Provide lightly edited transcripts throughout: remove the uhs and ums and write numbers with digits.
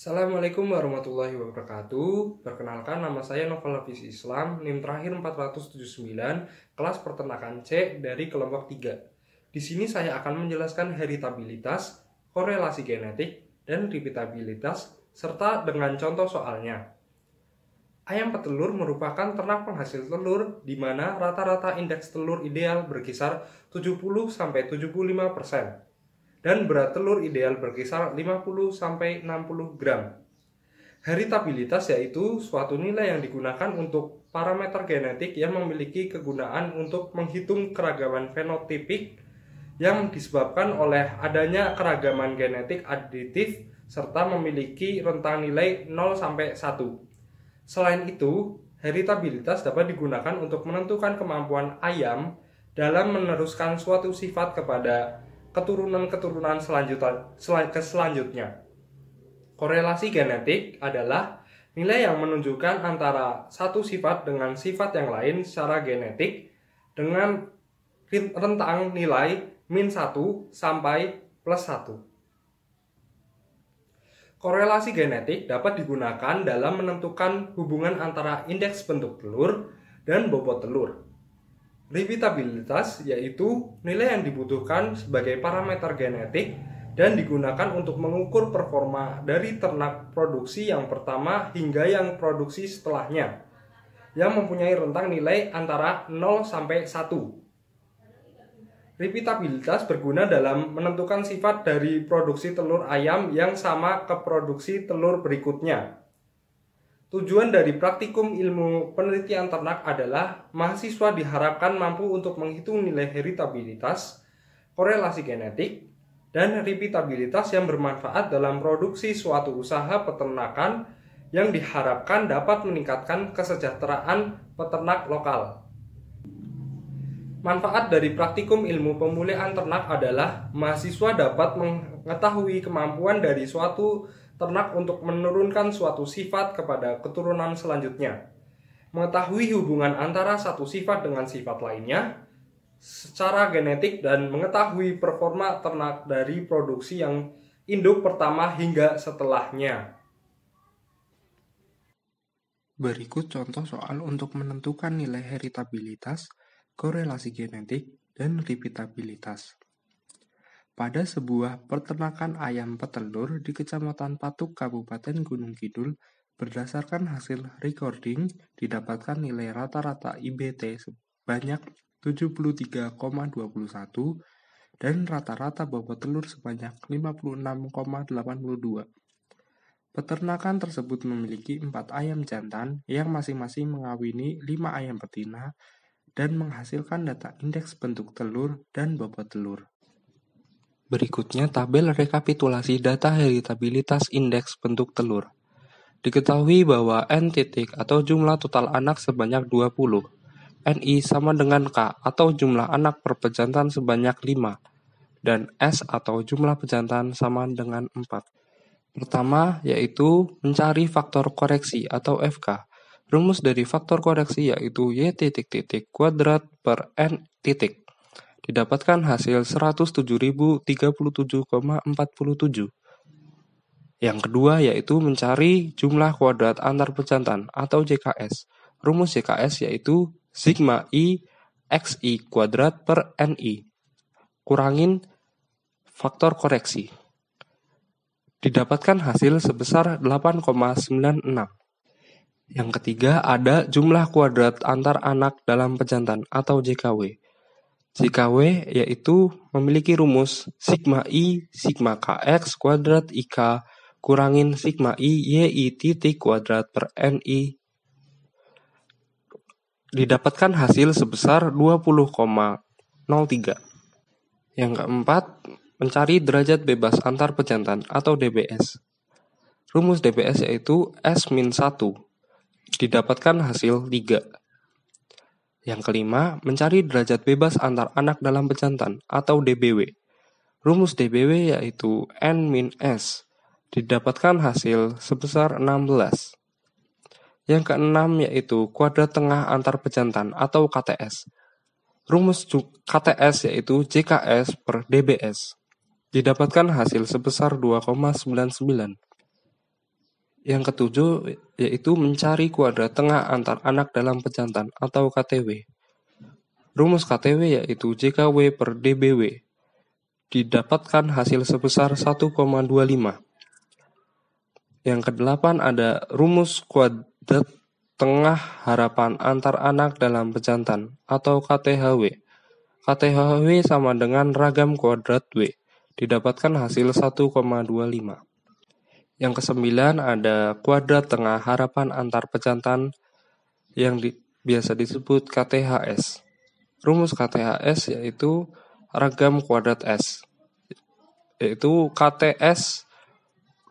Assalamualaikum warahmatullahi wabarakatuh. Perkenalkan, nama saya Novel Hafiz Islam, NIM terakhir 479, kelas peternakan C dari kelompok 3. Di sini saya akan menjelaskan heritabilitas, korelasi genetik, dan repeatabilitas, serta dengan contoh soalnya. Ayam petelur merupakan ternak penghasil telur di mana rata-rata indeks telur ideal berkisar 70-75%. Dan berat telur ideal berkisar 50-60 gram. Heritabilitas yaitu suatu nilai yang digunakan untuk parameter genetik yang memiliki kegunaan untuk menghitung keragaman fenotipik yang disebabkan oleh adanya keragaman genetik aditif serta memiliki rentang nilai 0-1. Selain itu, heritabilitas dapat digunakan untuk menentukan kemampuan ayam dalam meneruskan suatu sifat kepada keturunan selanjutnya. Korelasi genetik adalah nilai yang menunjukkan antara satu sifat dengan sifat yang lain secara genetik dengan rentang nilai -1 sampai +1. Korelasi genetik dapat digunakan dalam menentukan hubungan antara indeks bentuk telur dan bobot telur. Repeatabilitas yaitu nilai yang dibutuhkan sebagai parameter genetik dan digunakan untuk mengukur performa dari ternak produksi yang pertama hingga yang produksi setelahnya, yang mempunyai rentang nilai antara 0-1. Repeatabilitas berguna dalam menentukan sifat dari produksi telur ayam yang sama ke produksi telur berikutnya. Tujuan dari praktikum ilmu penelitian ternak adalah mahasiswa diharapkan mampu untuk menghitung nilai heritabilitas, korelasi genetik, dan repeatabilitas yang bermanfaat dalam produksi suatu usaha peternakan yang diharapkan dapat meningkatkan kesejahteraan peternak lokal. Manfaat dari praktikum ilmu pemulihan ternak adalah mahasiswa dapat mengetahui kemampuan dari suatu ternak untuk menurunkan suatu sifat kepada keturunan selanjutnya, mengetahui hubungan antara satu sifat dengan sifat lainnya secara genetik, dan mengetahui performa ternak dari produksi yang induk pertama hingga setelahnya. Berikut contoh soal untuk menentukan nilai heritabilitas, korelasi genetik, dan repeatabilitas. Pada sebuah peternakan ayam petelur di Kecamatan Patuk, Kabupaten Gunung Kidul, berdasarkan hasil recording, didapatkan nilai rata-rata IBT sebanyak 73,21 dan rata-rata bobot telur sebanyak 56,82. Peternakan tersebut memiliki 4 ayam jantan yang masing-masing mengawini 5 ayam betina dan menghasilkan data indeks bentuk telur dan bobot telur. Berikutnya tabel rekapitulasi data heritabilitas indeks bentuk telur. Diketahui bahwa N titik atau jumlah total anak sebanyak 20. NI sama dengan K atau jumlah anak per pejantan sebanyak 5. Dan S atau jumlah pejantan sama dengan 4. Pertama yaitu mencari faktor koreksi atau FK. Rumus dari faktor koreksi yaitu Y titik kuadrat per N titik. Didapatkan hasil 107.037,47. Yang kedua yaitu mencari jumlah kuadrat antar pejantan atau JKS. Rumus JKS yaitu sigma I XI kuadrat per NI. Kurangin faktor koreksi. Didapatkan hasil sebesar 8,96. Yang ketiga ada jumlah kuadrat antar anak dalam pejantan atau JKW. JKW yaitu memiliki rumus sigma I sigma KX kuadrat IK kurangin sigma I YI titik kuadrat per NI. Didapatkan hasil sebesar 20,03. Yang keempat, mencari derajat bebas antar pejantan atau DBS. Rumus DBS yaitu S-1. Didapatkan hasil 3. Yang kelima, mencari derajat bebas antar anak dalam pejantan atau DBW. Rumus DBW yaitu N-S. Didapatkan hasil sebesar 16. Yang keenam yaitu kuadrat tengah antar pejantan atau KTS. Rumus KTS yaitu JKS per DBS. Didapatkan hasil sebesar 2,99. Yang ketujuh yaitu mencari kuadrat tengah antar anak dalam pejantan atau KTW. Rumus KTW yaitu JKW per DBW. Didapatkan hasil sebesar 1,25. Yang kedelapan ada rumus kuadrat tengah harapan antar anak dalam pejantan atau KTHW. KTHW sama dengan ragam kuadrat W. Didapatkan hasil 1,25. Yang kesembilan ada kuadrat tengah harapan antar pejantan yang biasa disebut KTHS. Rumus KTHS yaitu ragam kuadrat S, yaitu KTS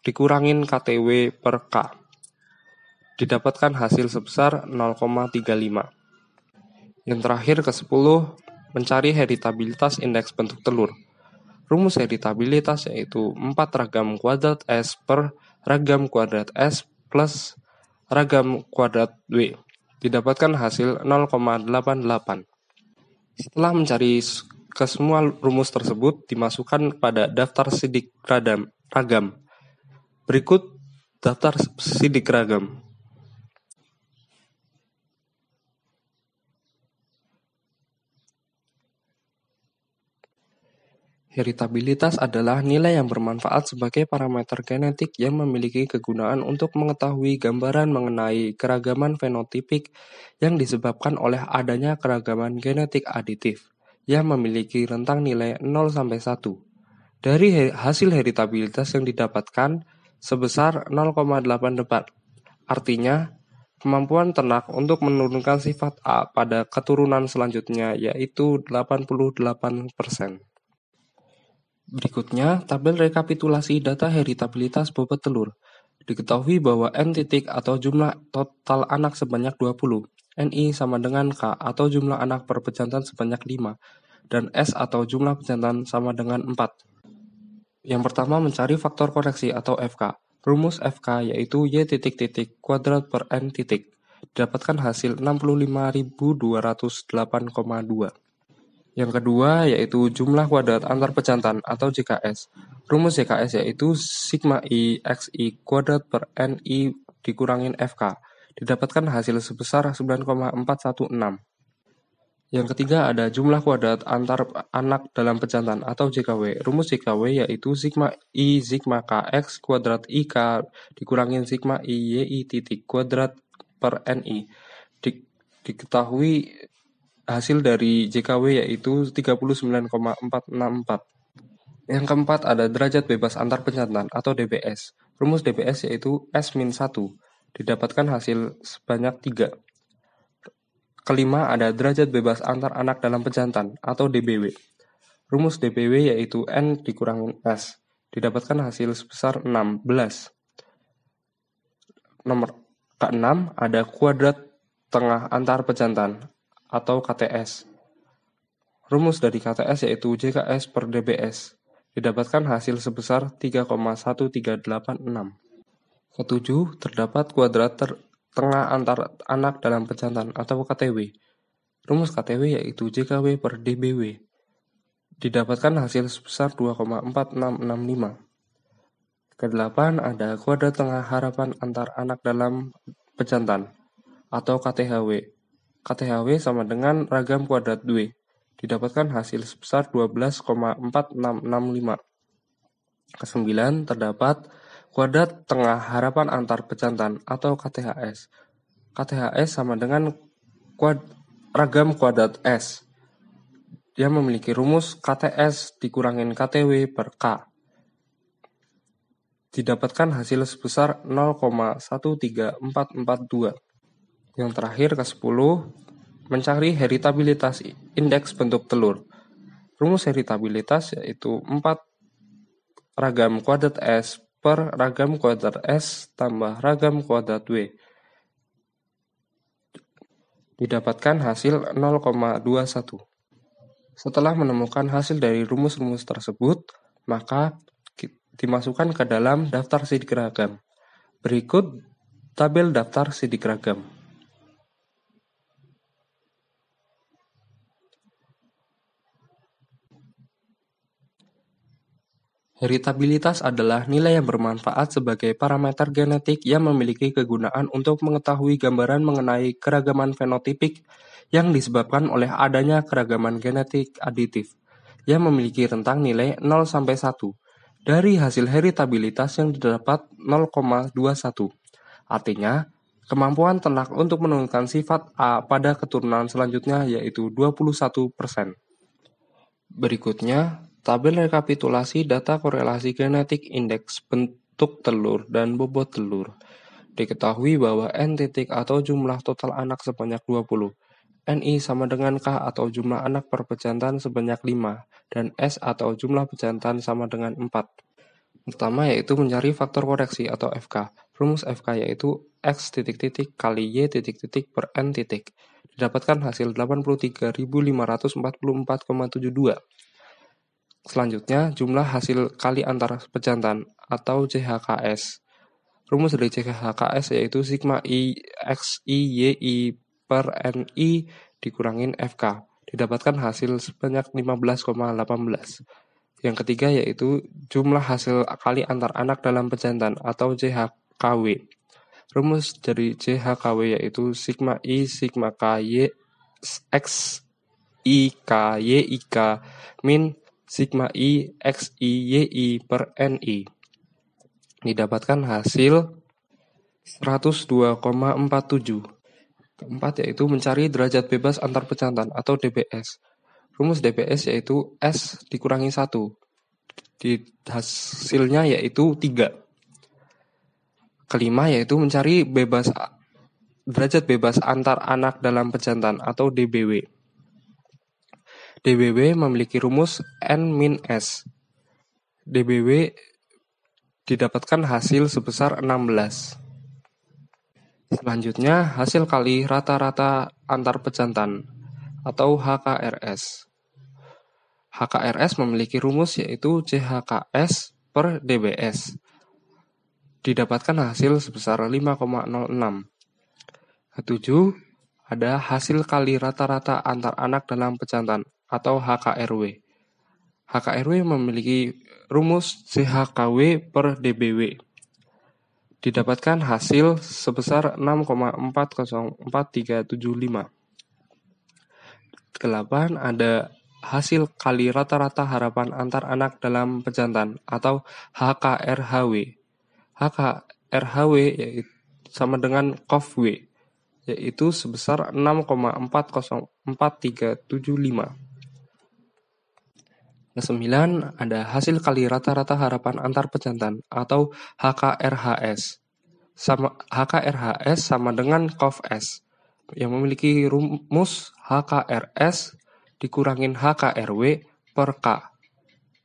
dikurangin KTW per K. Didapatkan hasil sebesar 0,35. Yang terakhir ke-10, mencari heritabilitas indeks bentuk telur. Rumus heritabilitas yaitu 4 ragam kuadrat S per ragam kuadrat S plus ragam kuadrat W. Didapatkan hasil 0,88. Setelah mencari kesemua rumus tersebut, dimasukkan pada daftar sidik ragam. Berikut daftar sidik ragam. Heritabilitas adalah nilai yang bermanfaat sebagai parameter genetik yang memiliki kegunaan untuk mengetahui gambaran mengenai keragaman fenotipik yang disebabkan oleh adanya keragaman genetik aditif yang memiliki rentang nilai 0-1. Dari hasil heritabilitas yang didapatkan sebesar 0,84. Artinya, kemampuan ternak untuk menurunkan sifat A pada keturunan selanjutnya yaitu 88%. Berikutnya, tabel rekapitulasi data heritabilitas bobot telur. Diketahui bahwa N titik atau jumlah total anak sebanyak 20, NI sama dengan K atau jumlah anak per pejantan sebanyak 5, dan S atau jumlah pejantan sama dengan 4. Yang pertama mencari faktor koreksi atau FK. Rumus FK yaitu Y titik titik kuadrat per N titik. Didapatkan hasil 65.208,2. Yang kedua yaitu jumlah kuadrat antar pejantan atau JKS. Rumus JKS yaitu sigma I XI kuadrat per NI dikurangin FK. Didapatkan hasil sebesar 9,416. Yang ketiga ada jumlah kuadrat antar anak dalam pejantan atau JKW. Rumus JKW yaitu sigma I sigma KX kuadrat IK dikurangin sigma I YI titik kuadrat per NI. Diketahui hasil dari JKW yaitu 39,464. Yang keempat ada derajat bebas antar pejantan atau DBS. Rumus DBS yaitu S-1. Didapatkan hasil sebanyak 3. Kelima ada derajat bebas antar anak dalam pejantan atau DBW. Rumus DBW yaitu N dikurangin S. Didapatkan hasil sebesar 16. Nomor ke-6 ada kuadrat tengah antar pejantan atau KTS. Rumus dari KTS yaitu JKS per DBS. Didapatkan hasil sebesar 3,1386. Ketujuh, terdapat kuadrat tengah antar anak dalam pejantan atau KTW. Rumus KTW yaitu JKW per DBW. Didapatkan hasil sebesar 2,4665. Kedelapan ada kuadrat tengah harapan antar anak dalam pejantan atau KTHW. KTHW sama dengan ragam kuadrat W. Didapatkan hasil sebesar 12,4665. Kesembilan, terdapat kuadrat tengah harapan antar pejantan atau KTHS. KTHS sama dengan ragam kuadrat S yang memiliki rumus KTS dikurangin KTW per K. Didapatkan hasil sebesar 0,13442. Yang terakhir ke-10, mencari heritabilitas indeks bentuk telur. Rumus heritabilitas yaitu 4 ragam kuadrat S per ragam kuadrat S tambah ragam kuadrat W. Didapatkan hasil 0,21. Setelah menemukan hasil dari rumus-rumus tersebut, maka dimasukkan ke dalam daftar sidik ragam. Berikut tabel daftar sidik ragam. Heritabilitas adalah nilai yang bermanfaat sebagai parameter genetik yang memiliki kegunaan untuk mengetahui gambaran mengenai keragaman fenotipik yang disebabkan oleh adanya keragaman genetik aditif yang memiliki rentang nilai 0-1 dari hasil heritabilitas yang didapat 0,21. Artinya, kemampuan ternak untuk menurunkan sifat A pada keturunan selanjutnya yaitu 21%. Berikutnya, tabel rekapitulasi data korelasi genetik indeks bentuk telur dan bobot telur. Diketahui bahwa N titik atau jumlah total anak sebanyak 20, NI sama dengan K atau jumlah anak per pejantan sebanyak 5, dan S atau jumlah pejantan sama dengan 4. Pertama yaitu mencari faktor koreksi atau FK. Rumus FK yaitu X titik titik kali Y titik titik per N titik. Didapatkan hasil 83.544,72. Selanjutnya, jumlah hasil kali antar pejantan atau JHKS. Rumus dari JHKS yaitu sigma I XI YI per NI dikurangin FK. Didapatkan hasil sebanyak 15,18. Yang ketiga yaitu jumlah hasil kali antar anak dalam pejantan atau JHKW. Rumus dari JHKW yaitu sigma I sigma K Y X I K Y I K min sigma I X I Y I per NI. Didapatkan hasil 102,47. Keempat yaitu mencari derajat bebas antar pejantan atau DBS. Rumus DBS yaitu S dikurangi 1. Hasilnya yaitu 3. Kelima yaitu mencari derajat bebas antar anak dalam pejantan atau DBW. DBW memiliki rumus N-S. DBW didapatkan hasil sebesar 16. Selanjutnya, hasil kali rata-rata antar pejantan atau HKRS. HKRS memiliki rumus yaitu JHKS per DBS. Didapatkan hasil sebesar 5,06. Ketujuh, ada hasil kali rata-rata antar anak dalam pejantan atau HKRW. HKRW memiliki rumus JHKW per DBW. Didapatkan hasil sebesar 6,404375. 8. Ada hasil kali rata-rata harapan antar anak dalam pejantan atau HKRHW. HKRHW yaitu sama dengan COV-W, yaitu sebesar 6,404375. 9. Ada hasil kali rata-rata harapan antar pejantan atau HKRHS. HKRHS sama dengan COV-S yang memiliki rumus HKRS dikurangin HKRW per K.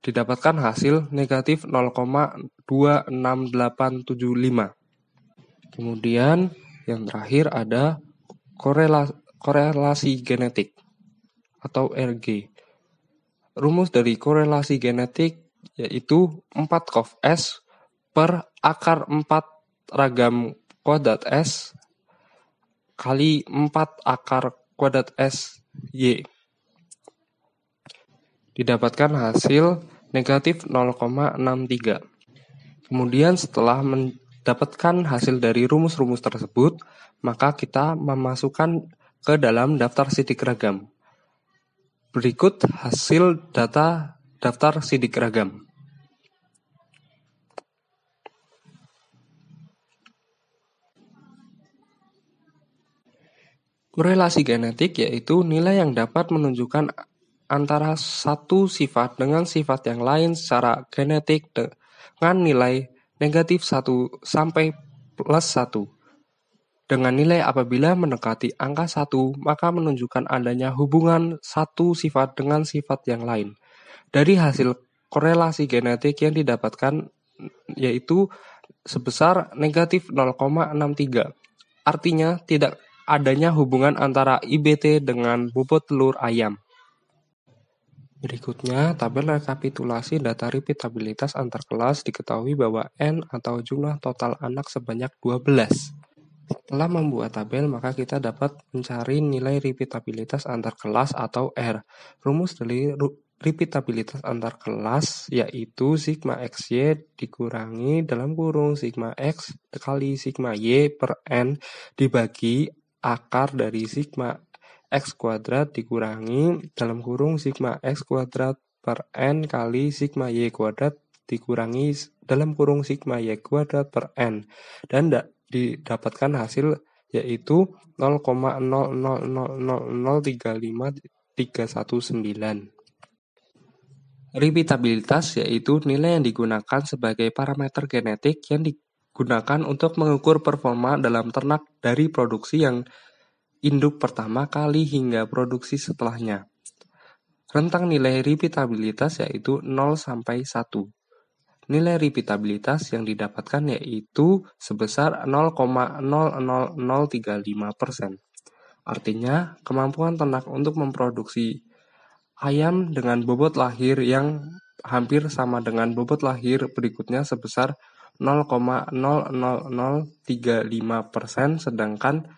Didapatkan hasil negatif 0,26875. Kemudian yang terakhir ada korelasi genetik atau RG. Rumus dari korelasi genetik yaitu 4 COV-S per akar 4 ragam kuadrat S kali 4 akar kuadrat S Y. Didapatkan hasil negatif 0,63. Kemudian setelah mendapatkan hasil dari rumus-rumus tersebut, maka kita memasukkan ke dalam daftar sidik ragam. Berikut hasil data daftar sidik ragam. Korelasi genetik yaitu nilai yang dapat menunjukkan antara satu sifat dengan sifat yang lain secara genetik dengan nilai negatif 1 sampai plus 1. Dengan nilai apabila mendekati angka 1, maka menunjukkan adanya hubungan satu sifat dengan sifat yang lain. Dari hasil korelasi genetik yang didapatkan yaitu sebesar negatif 0,63. Artinya tidak adanya hubungan antara IBT dengan bobot telur ayam. Berikutnya, tabel rekapitulasi data repeatabilitas antar kelas diketahui bahwa N atau jumlah total anak sebanyak 12. Setelah membuat tabel, maka kita dapat mencari nilai repeatabilitas antar kelas atau R. Rumus dari repeatabilitas antar kelas yaitu sigma XY dikurangi dalam kurung sigma X kali sigma Y per N dibagi akar dari sigma X kuadrat dikurangi dalam kurung sigma X kuadrat per N kali sigma Y kuadrat dikurangi dalam kurung sigma Y kuadrat per N dan didapatkan hasil yaitu 0,000035319. Repeatabilitas yaitu nilai yang digunakan sebagai parameter genetik yang digunakan untuk mengukur performa dalam ternak dari produksi yang induk pertama kali hingga produksi setelahnya. Rentang nilai repeatabilitas yaitu 0 sampai 1. Nilai repeatabilitas yang didapatkan yaitu sebesar 0,00035%. Artinya, kemampuan ternak untuk memproduksi ayam dengan bobot lahir yang hampir sama dengan bobot lahir berikutnya sebesar 0,00035%, sedangkan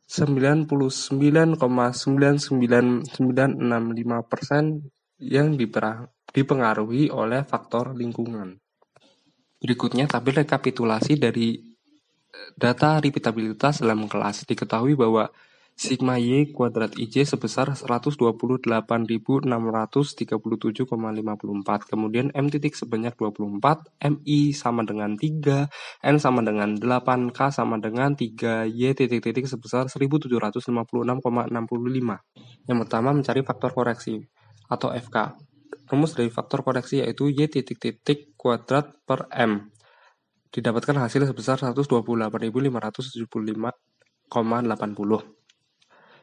99,99965% yang dipengaruhi oleh faktor lingkungan. Berikutnya tabel rekapitulasi dari data repeatabilitas dalam kelas. Diketahui bahwa sigma Y kuadrat IJ sebesar 128.637,54. Kemudian M titik sebanyak 24, MI sama dengan 3, N sama dengan 8, K sama dengan 3, Y titik-titik sebesar 1756,65. Yang pertama mencari faktor koreksi atau FK. Rumus dari faktor koreksi yaitu Y titik-titik kuadrat per M. Didapatkan hasil sebesar 128.575,80.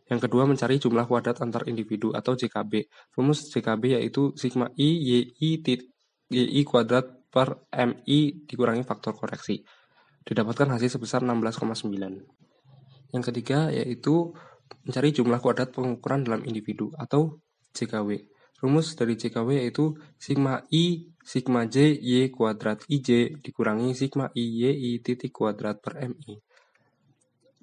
Yang kedua mencari jumlah kuadrat antar individu atau JKB. Rumus JKB yaitu sigma I YI kuadrat per MI dikurangi faktor koreksi. Didapatkan hasil sebesar 16,9. Yang ketiga yaitu mencari jumlah kuadrat pengukuran dalam individu atau JKW. Rumus dari JKW yaitu sigma I sigma J Y kuadrat IJ dikurangi sigma I YI titik kuadrat per MI.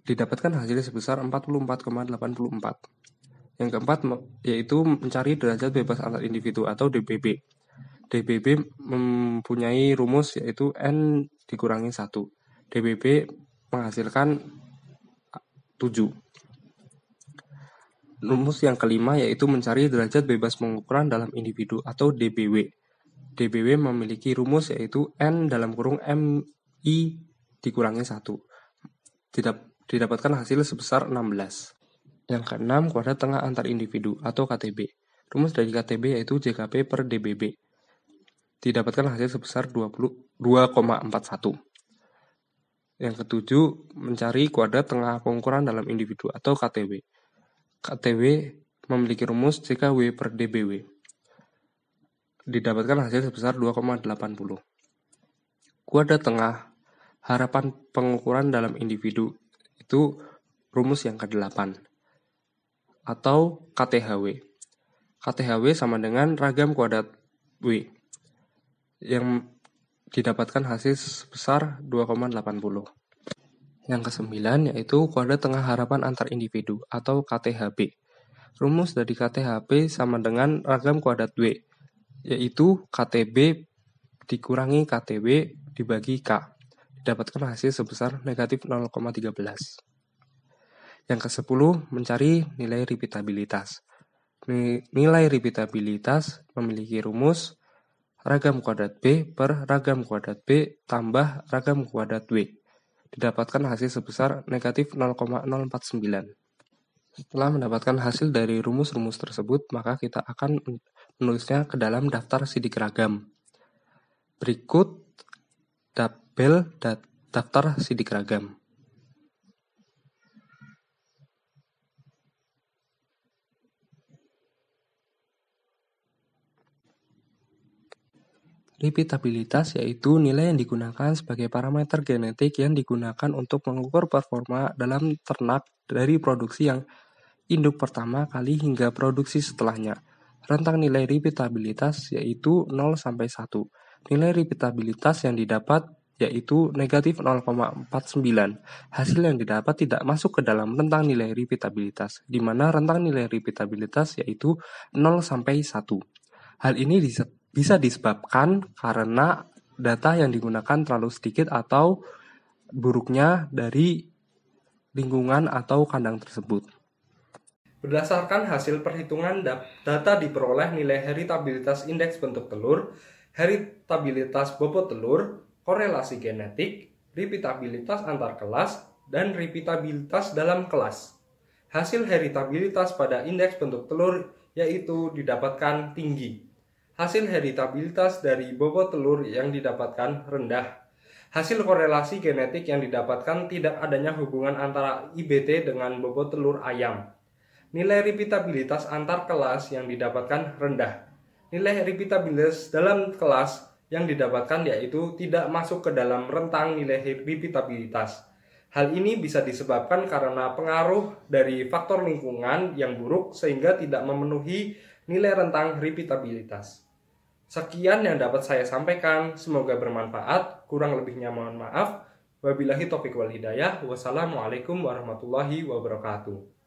Didapatkan hasil sebesar 44,84. Yang keempat yaitu mencari derajat bebas antar individu atau DBB. DBB mempunyai rumus yaitu N dikurangi 1. DBB menghasilkan 7. Rumus yang kelima yaitu mencari derajat bebas pengukuran dalam individu atau DBW. DBW memiliki rumus yaitu N dalam kurung MI dikurangi 1. Didapatkan hasil sebesar 16. Yang keenam, kuadrat tengah antar individu atau KTB. Rumus dari KTB yaitu JKP per DBB. Didapatkan hasil sebesar 2,41. Yang ketujuh, mencari kuadrat tengah pengukuran dalam individu atau KTW. KTW memiliki rumus JKW per DBW. Didapatkan hasil sebesar 2,80. Kuadrat tengah harapan pengukuran dalam individu itu rumus yang ke-8 atau KTHW. KTHW sama dengan ragam kuadrat W yang didapatkan hasil sebesar 2,80. Yang ke-9 yaitu kuadrat tengah harapan antar individu atau KTHB. Rumus dari KTHB sama dengan ragam kuadrat W, yaitu KTB dikurangi KTW dibagi K. Didapatkan hasil sebesar negatif 0,13. Yang ke-10 mencari nilai repeatabilitas. Nilai repeatabilitas memiliki rumus ragam kuadrat B per ragam kuadrat B tambah ragam kuadrat W. Didapatkan hasil sebesar negatif 0,049. Setelah mendapatkan hasil dari rumus-rumus tersebut, maka kita akan menulisnya ke dalam daftar sidik ragam. Berikut tabel daftar sidik ragam. Repeatabilitas yaitu nilai yang digunakan sebagai parameter genetik yang digunakan untuk mengukur performa dalam ternak dari produksi yang induk pertama kali hingga produksi setelahnya. Rentang nilai repeatabilitas yaitu 0 sampai 1. Nilai repeatabilitas yang didapat yaitu negatif 0,49. Hasil yang didapat tidak masuk ke dalam rentang nilai repeatabilitas, di mana rentang nilai repeatabilitas yaitu 0 sampai 1. Hal ini bisa disebabkan karena data yang digunakan terlalu sedikit atau buruknya dari lingkungan atau kandang tersebut. Berdasarkan hasil perhitungan data diperoleh nilai heritabilitas indeks bentuk telur, heritabilitas bobot telur, korelasi genetik, repeatabilitas antar kelas, dan repeatabilitas dalam kelas. Hasil heritabilitas pada indeks bentuk telur yaitu didapatkan tinggi. Hasil heritabilitas dari bobot telur yang didapatkan rendah. Hasil korelasi genetik yang didapatkan tidak adanya hubungan antara IBT dengan bobot telur ayam. Nilai repeatabilitas antar kelas yang didapatkan rendah. Nilai repeatabilitas dalam kelas yang didapatkan yaitu tidak masuk ke dalam rentang nilai repeatabilitas. Hal ini bisa disebabkan karena pengaruh dari faktor lingkungan yang buruk sehingga tidak memenuhi nilai rentang repeatabilitas. Sekian yang dapat saya sampaikan, semoga bermanfaat, kurang lebihnya mohon maaf. Wabillahi taufiq wal hidayah. Wassalamualaikum warahmatullahi wabarakatuh.